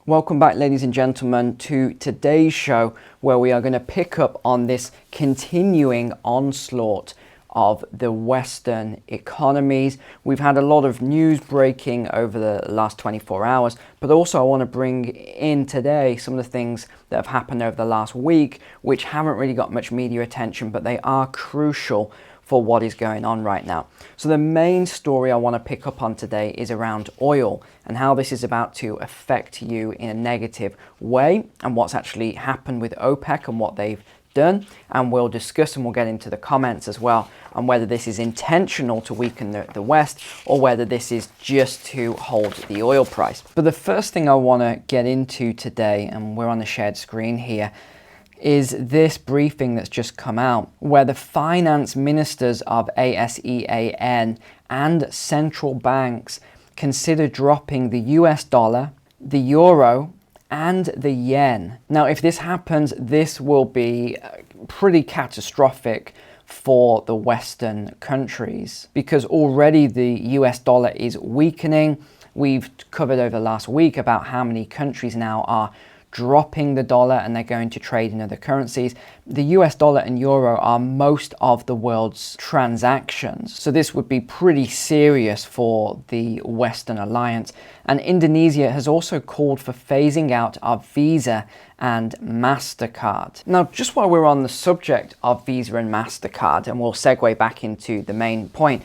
Welcome back, ladies and gentlemen, to today's show, where we are going to pick up on this continuing onslaught of the Western economies. We've had a lot of news breaking over the last 24 hours, but also I want to bring in today some of the things that have happened over the last week, which haven't really got much media attention, but they are crucial for what is going on right now. So the main story I want to pick up on today is around oil and how this is about to affect you in a negative way, and what's actually happened with OPEC and what they've done. And we'll discuss, and we'll get into the comments as well, on whether this is intentional to weaken the West, or whether this is just to hold the oil price. But the first thing I want to get into today, and we're on the shared screen here, is this briefing that's just come out, where the finance ministers of ASEAN and central banks consider dropping the US dollar, the euro, and the yen. Now, if this happens, this will be pretty catastrophic for the Western countries, because already the US dollar is weakening. We've covered over the last week about how many countries now are dropping the dollar and they're going to trade in other currencies. The US dollar and euro are most of the world's transactions. So this would be pretty serious for the Western alliance. And Indonesia has also called for phasing out of Visa and MasterCard. Now, just while we're on the subject of Visa and MasterCard, and we'll segue back into the main point,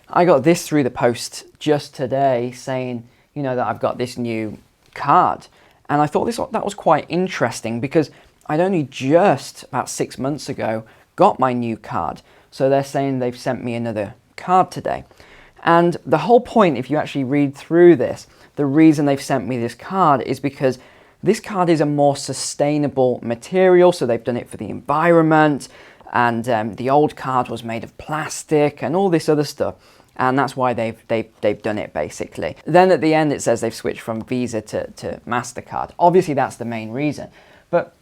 I got this through the post just today saying, that I've got this new card. And I thought that was quite interesting, because I'd only just about 6 months ago got my new card. So they're saying they've sent me another card today. And the whole point, if you actually read through this, the reason they've sent me this card is because this card is a more sustainable material. So they've done it for the environment, and the old card was made of plastic and all this other stuff. And that's why they've done it, basically. Then at the end, it says they've switched from Visa to MasterCard. Obviously, that's the main reason. But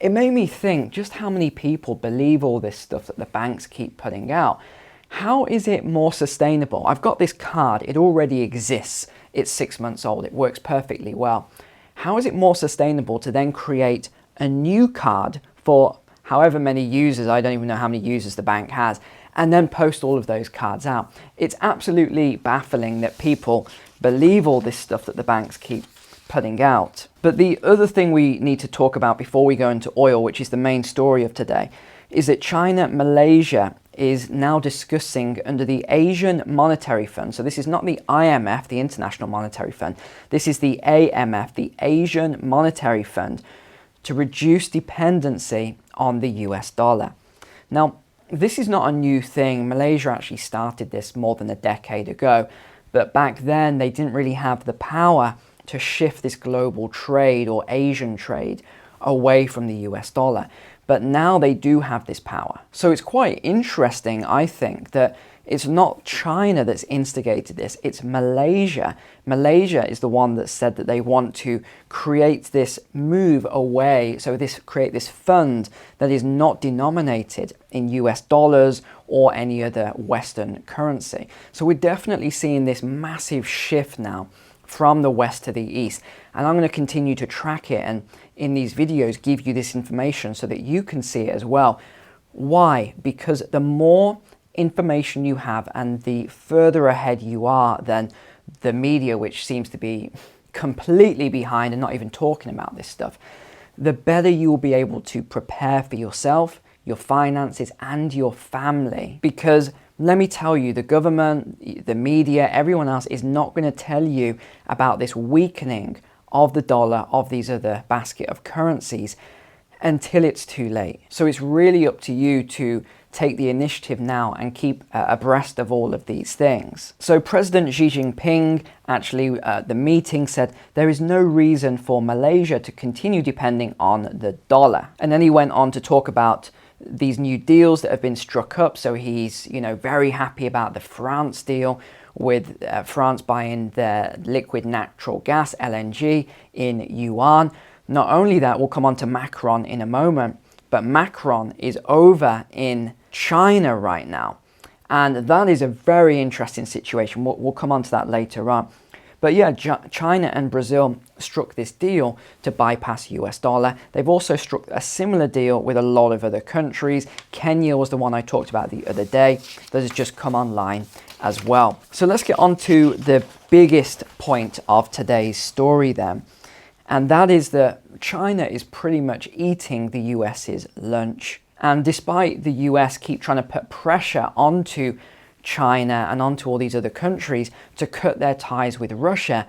it made me think just how many people believe all this stuff that the banks keep putting out. How is it more sustainable? I've got this card. It already exists. It's 6 months old. It works perfectly well. How is it more sustainable to then create a new card for however many users? I don't even know how many users the bank has, and then post all of those cards out. It's absolutely baffling that people believe all this stuff that the banks keep putting out. But the other thing we need to talk about before we go into oil, which is the main story of today, is that Malaysia is now discussing under the Asian Monetary Fund. So this is not the IMF, the International Monetary Fund. This is the AMF, the Asian Monetary Fund, to reduce dependency on the US dollar. Now, this is not a new thing. Malaysia actually started this more than a decade ago, but back then they didn't really have the power to shift this global trade or Asian trade away from the US dollar. But now they do have this power. So it's quite interesting, I think, that it's not China that's instigated this, it's Malaysia. Malaysia is the one that said that they want to create this move away, create this fund that is not denominated in US dollars or any other Western currency. So we're definitely seeing this massive shift now from the West to the East. And I'm going to continue to track it, and in these videos give you this information so that you can see it as well. Why? Because the more information you have and the further ahead you are than the media, which seems to be completely behind and not even talking about this stuff, the better you will be able to prepare for yourself, your finances, and your family. Because let me tell you, the government, the media, everyone else is not going to tell you about this weakening of the dollar, of these other basket of currencies, until it's too late. So it's really up to you to take the initiative now and keep abreast of all of these things. So President Xi Jinping actually at the meeting said there is no reason for Malaysia to continue depending on the dollar. And then he went on to talk about these new deals that have been struck up. So he's very happy about the France deal, with France buying their liquid natural gas, LNG, in yuan. Not only that, we'll come on to Macron in a moment, but Macron is over in China right now. And that is a very interesting situation. We'll come on to that later on. But yeah, China and Brazil struck this deal to bypass US dollar. They've also struck a similar deal with a lot of other countries. Kenya was the one I talked about the other day that has just come online as well. So let's get on to the biggest point of today's story then. And that is that China is pretty much eating the US's lunch. And despite the US keep trying to put pressure onto China and onto all these other countries to cut their ties with Russia,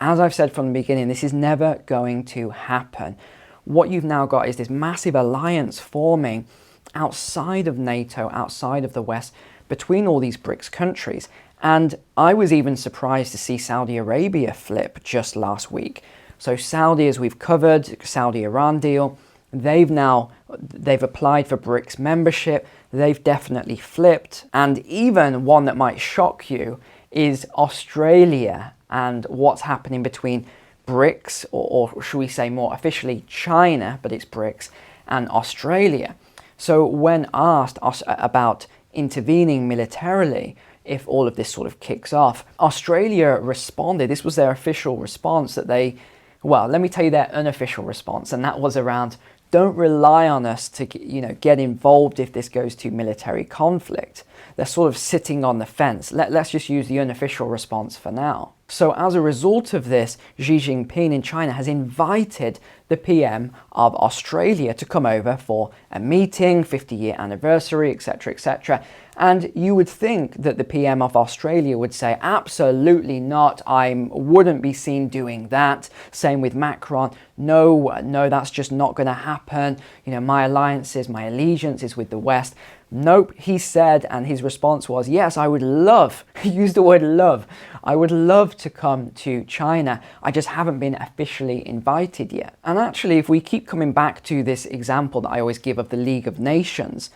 as I've said from the beginning, this is never going to happen. What you've now got is this massive alliance forming outside of NATO, outside of the West, between all these BRICS countries. And I was even surprised to see Saudi Arabia flip just last week. So Saudi, as we've covered, Saudi-Iran deal, they've applied for BRICS membership. They've definitely flipped. And even one that might shock you is Australia and what's happening between BRICS, or should we say more officially China, but it's BRICS, and Australia. So when asked about intervening militarily, if all of this sort of kicks off, Australia responded. This was their official response that well, let me tell you their unofficial response, and that was around, don't rely on us to, get involved if this goes to military conflict. They're sort of sitting on the fence. Let's just use the unofficial response for now. So as a result of this, Xi Jinping in China has invited the PM of Australia to come over for a meeting, 50-year anniversary, etc., etc. And you would think that the PM of Australia would say, absolutely not, I wouldn't be seen doing that. Same with Macron. No, that's just not going to happen. My alliances, my allegiance is with the West. Nope, he said, and his response was, yes, I would love, he used the word love, I would love to come to China. I just haven't been officially invited yet. And actually, if we keep coming back to this example that I always give of the League of Nations,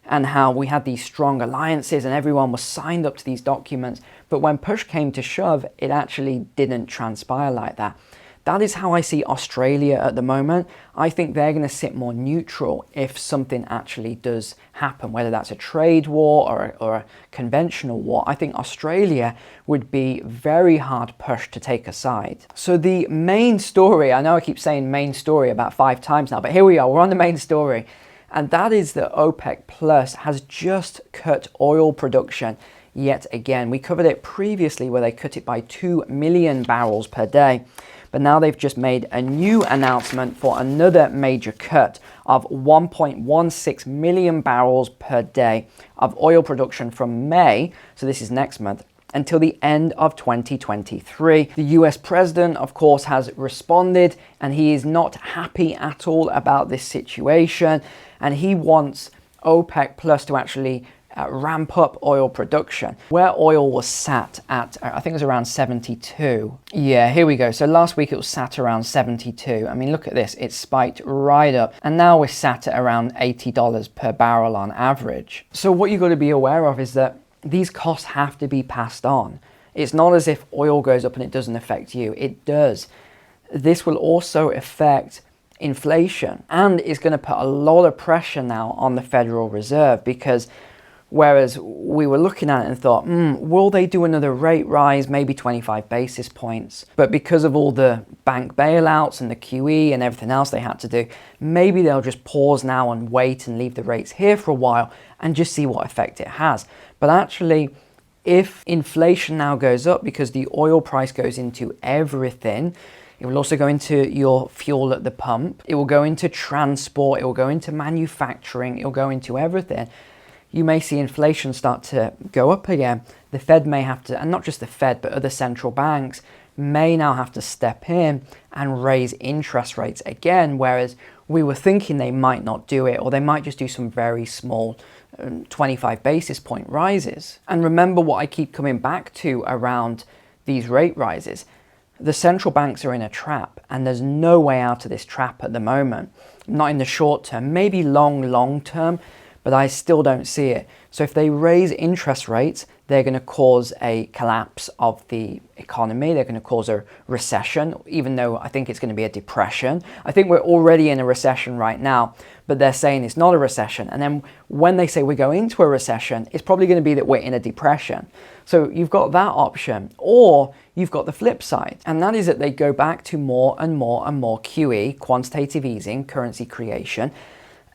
and how we had these strong alliances and everyone was signed up to these documents, but when push came to shove, it actually didn't transpire like that. That is how I see Australia at the moment. I think they're going to sit more neutral if something actually does happen, whether that's a trade war or a conventional war. I think Australia would be very hard pushed to take a side. So the main story, I know I keep saying main story about 5 times now, but here we are, we're on the main story. And that is that OPEC Plus has just cut oil production yet again. We covered it previously where they cut it by 2 million barrels per day. But now they've just made a new announcement for another major cut of 1.16 million barrels per day of oil production from May, so this is next month, until the end of 2023. The US president, of course, has responded, and he is not happy at all about this situation, and he wants OPEC Plus to actually ramp up oil production. Where oil was sat at, I think it was around 72. Yeah, here we go. So last week it was sat around 72. I mean, look at this. It spiked right up. And now we're sat at around $80 per barrel on average. So what you've got to be aware of is that these costs have to be passed on. It's not as if oil goes up and it doesn't affect you. It does. This will also affect inflation, and it's going to put a lot of pressure now on the Federal Reserve, because whereas we were looking at it and thought, will they do another rate rise, maybe 25 basis points? But because of all the bank bailouts and the QE and everything else they had to do, maybe they'll just pause now and wait and leave the rates here for a while and just see what effect it has. But actually, if inflation now goes up because the oil price goes into everything, it will also go into your fuel at the pump, it will go into transport, it will go into manufacturing, it will go into everything. You may see inflation start to go up again. The Fed may have to, and not just the Fed, but other central banks may now have to step in and raise interest rates again, whereas we were thinking they might not do it, or they might just do some very small 25 basis point rises. And remember what I keep coming back to around these rate rises. The central banks are in a trap, and there's no way out of this trap at the moment. Not in the short term, maybe long term, but I still don't see it. So if they raise interest rates, they're going to cause a collapse of the economy. They're going to cause a recession, even though I think it's going to be a depression. I think we're already in a recession right now, but they're saying it's not a recession. And then when they say we go into a recession, it's probably going to be that we're in a depression. So you've got that option, or you've got the flip side, and that is that they go back to more and more and more QE, quantitative easing, currency creation,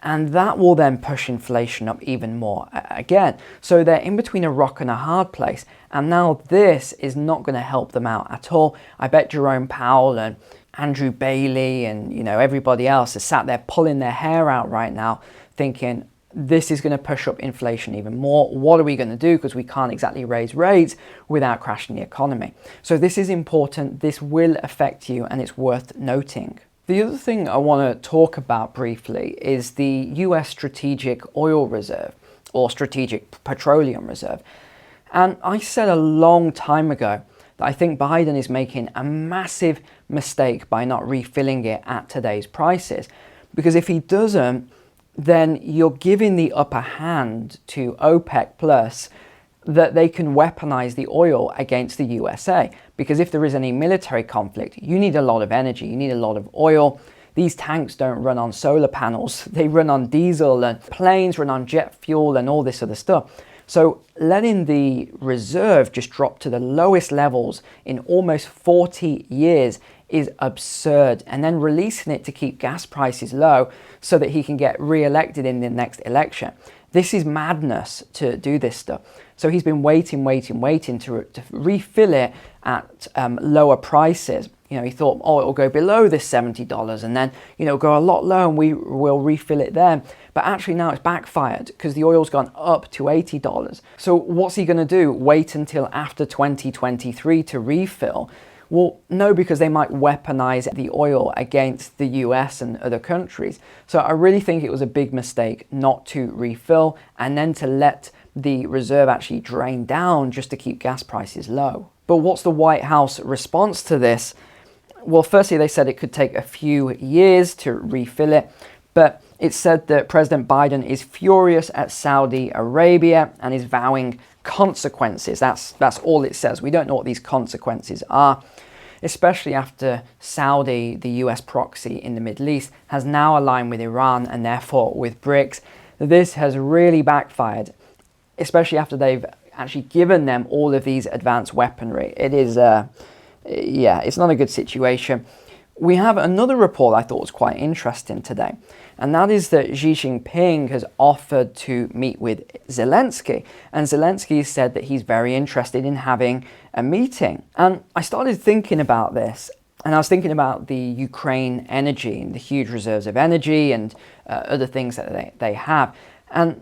and that will then push inflation up even more again. So they're in between a rock and a hard place, and now this is not going to help them out at all. I bet Jerome Powell and Andrew Bailey and everybody else is sat there pulling their hair out right now thinking, this is going to push up inflation even more. What are we going to do? Because we can't exactly raise rates without crashing the economy. So this is important. This will affect you, and it's worth noting. The other thing I want to talk about briefly is the US Strategic Oil Reserve, or Strategic Petroleum Reserve. And I said a long time ago that I think Biden is making a massive mistake by not refilling it at today's prices. Because if he doesn't, then you're giving the upper hand to OPEC Plus that they can weaponize the oil against the USA. Because if there is any military conflict, you need a lot of energy, you need a lot of oil. These tanks don't run on solar panels, they run on diesel, and planes run on jet fuel and all this other stuff. So letting the reserve just drop to the lowest levels in almost 40 years is absurd, and then releasing it to keep gas prices low so that he can get re-elected in the next election. This is madness to do this stuff. So he's been waiting to refill it at lower prices. He thought, oh, it'll go below this $70 and then, go a lot lower and we will refill it then. But actually now it's backfired because the oil's gone up to $80. So what's he going to do? Wait until after 2023 to refill? Well, no, because they might weaponize the oil against the US and other countries. So I really think it was a big mistake not to refill and then to let the reserve actually drain down just to keep gas prices low. But what's the White House response to this? Well, firstly, they said it could take a few years to refill it, but it said that President Biden is furious at Saudi Arabia and is vowing consequences. That's all it says. We don't know what these consequences are, especially after Saudi, the US proxy in the Middle East, has now aligned with Iran and therefore with BRICS. This has really backfired, especially after they've actually given them all of these advanced weaponry. It is, it's not a good situation. We have another report I thought was quite interesting today, and that is that Xi Jinping has offered to meet with Zelensky, and Zelensky said that he's very interested in having a meeting. And I started thinking about this, and I was thinking about the Ukraine energy and the huge reserves of energy and other things that they have. And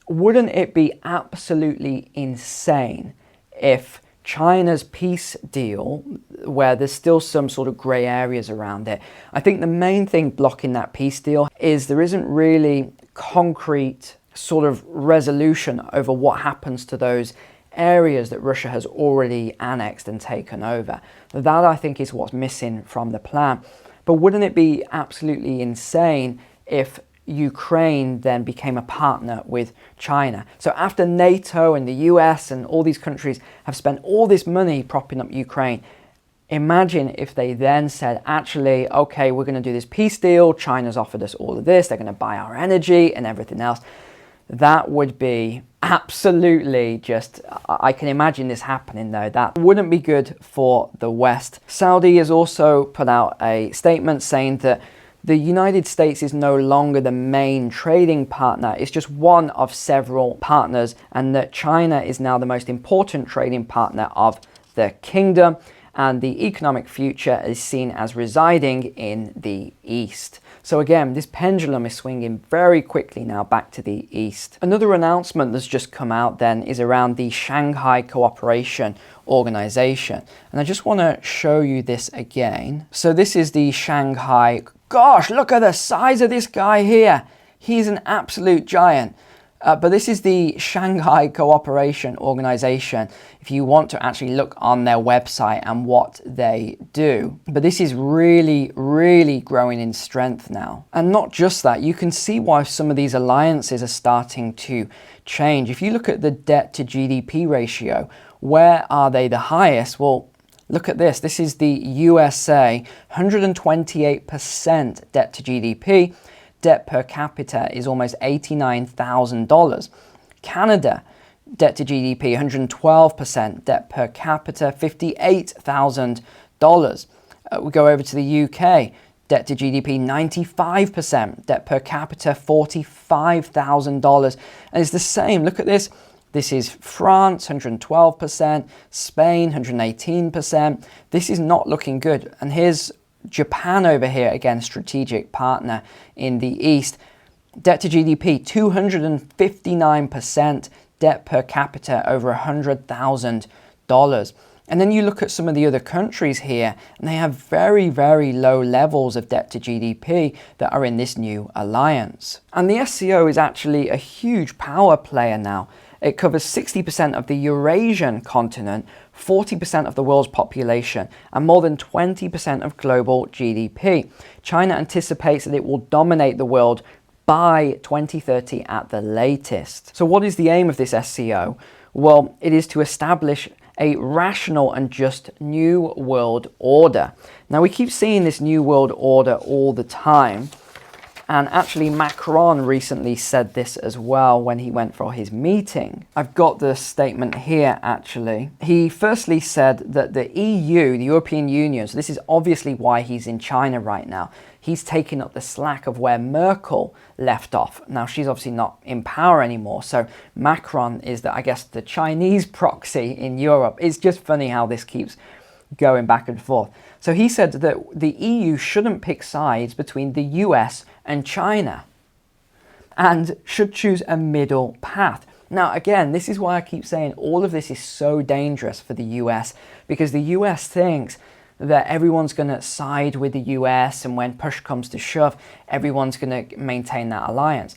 wouldn't it be absolutely insane if China's peace deal, where there's still some sort of grey areas around it, I think the main thing blocking that peace deal is there isn't really concrete sort of resolution over what happens to those areas that Russia has already annexed and taken over. That, I think, is what's missing from the plan. But wouldn't it be absolutely insane if Ukraine then became a partner with China? So after NATO and the US and all these countries have spent all this money propping up Ukraine, imagine if they then said, actually, okay, we're going to do this peace deal. China's offered us all of this. They're going to buy our energy and everything else. That would be absolutely just, I can imagine this happening though. That wouldn't be good for the West. Saudi has also put out a statement saying that the United States is no longer the main trading partner. It's just one of several partners, and that China is now the most important trading partner of the kingdom, and the economic future is seen as residing in the East. So again, this pendulum is swinging very quickly now back to the East. Another announcement that's just come out then is around the Shanghai Cooperation Organization. And I just want to show you this again. So this is the Shanghai. Gosh, look at the size of this guy here. He's an absolute giant. But this is the Shanghai Cooperation Organization, if you want to actually look on their website and what they do. But this is really, really growing in strength now. And not just that, you can see why some of these alliances are starting to change. If you look at the debt to GDP ratio, where are they the highest? Well, look at this. This is the USA, 128% debt to GDP. Debt per capita is almost $89,000. Canada, debt to GDP, 112%. Debt per capita, $58,000. We go over to the UK. Debt to GDP, 95%. Debt per capita, $45,000. And it's the same. Look at this. This is France, 112%. Spain, 118%. This is not looking good. And here's Japan over here, again, strategic partner in the East. Debt to GDP, 259%. Debt per capita, over $100,000. And then you look at some of the other countries here, and they have very, very low levels of debt to GDP that are in this new alliance. And the SCO is actually a huge power player now. It covers 60% of the Eurasian continent, 40% of the world's population, and more than 20% of global GDP. China anticipates that it will dominate the world by 2030 at the latest. So what is the aim of this SCO? Well, it is to establish a rational and just new world order. Now, we keep seeing this new world order all the time. And actually, Macron recently said this as well when he went for his meeting. I've got the statement here, actually. He firstly said that the EU, the European Union, so this is obviously why he's in China right now. He's taking up the slack of where Merkel left off. Now, she's obviously not in power anymore. So Macron is, I guess, the Chinese proxy in Europe. It's just funny how this keeps going back and forth. So he said that the EU shouldn't pick sides between the US and China and should choose a middle path. Now, again, this is why I keep saying all of this is so dangerous for the US, because the US thinks that everyone's going to side with the US, and when push comes to shove, everyone's going to maintain that alliance.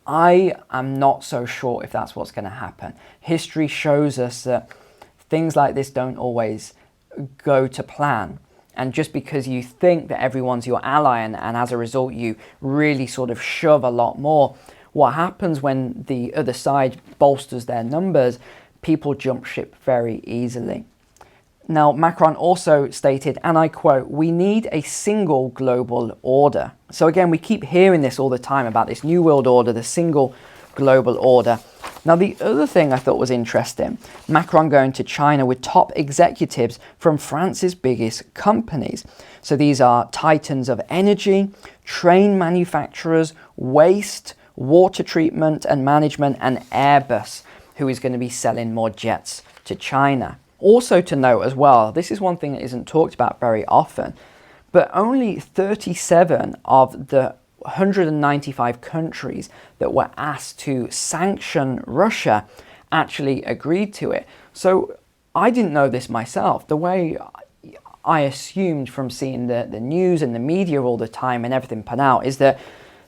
I am not so sure if that's what's going to happen. History shows us that things like this don't always go to plan. And just because you think that everyone's your ally and as a result you really sort of shove a lot more, what happens when the other side bolsters their numbers, people jump ship very easily. Now, Macron also stated, and I quote, "We need a single global order." So again, we keep hearing this all the time about this new world order, the single global order. Now, the other thing I thought was interesting, Macron going to China with top executives from France's biggest companies. So these are titans of energy, train manufacturers, waste, water treatment and management, and Airbus, who is going to be selling more jets to China. Also to note as well, this is one thing that isn't talked about very often, but only 37 of the 195 countries that were asked to sanction Russia actually agreed to it. So I didn't know this myself. The way I assumed from seeing the news and the media all the time and everything put out is that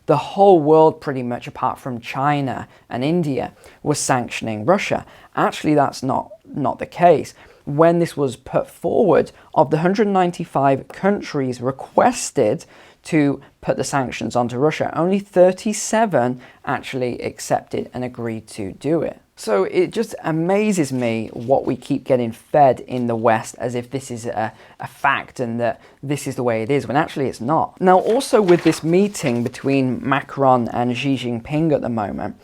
the whole world, pretty much apart from China and India, was sanctioning Russia. Actually, that's not the case. When this was put forward, of the 195 countries requested to put the sanctions onto Russia, only 37 actually accepted and agreed to do it. So it just amazes me what we keep getting fed in the West as if this is a fact and that this is the way it is, when actually it's not. Now, also with this meeting between Macron and Xi Jinping at the moment,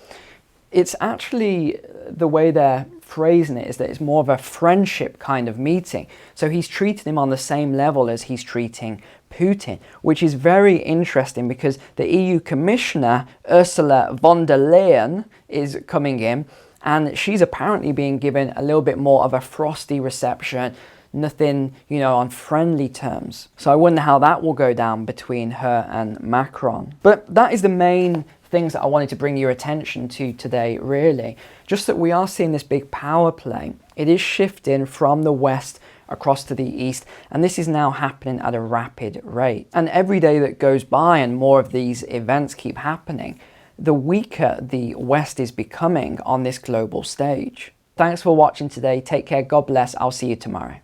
it's actually, the way they're phrasing it is that it's more of a friendship kind of meeting. So he's treating him on the same level as he's treating Putin, which is very interesting because the EU Commissioner Ursula von der Leyen is coming in, and she's apparently being given a little bit more of a frosty reception, nothing, on friendly terms. So I wonder how that will go down between her and Macron. But that is the main things that I wanted to bring your attention to today, really. Just that we are seeing this big power play. It is shifting from the West across to the East, and this is now happening at a rapid rate. And every day that goes by and more of these events keep happening, the weaker the West is becoming on this global stage. Thanks for watching today. Take care. God bless. I'll see you tomorrow.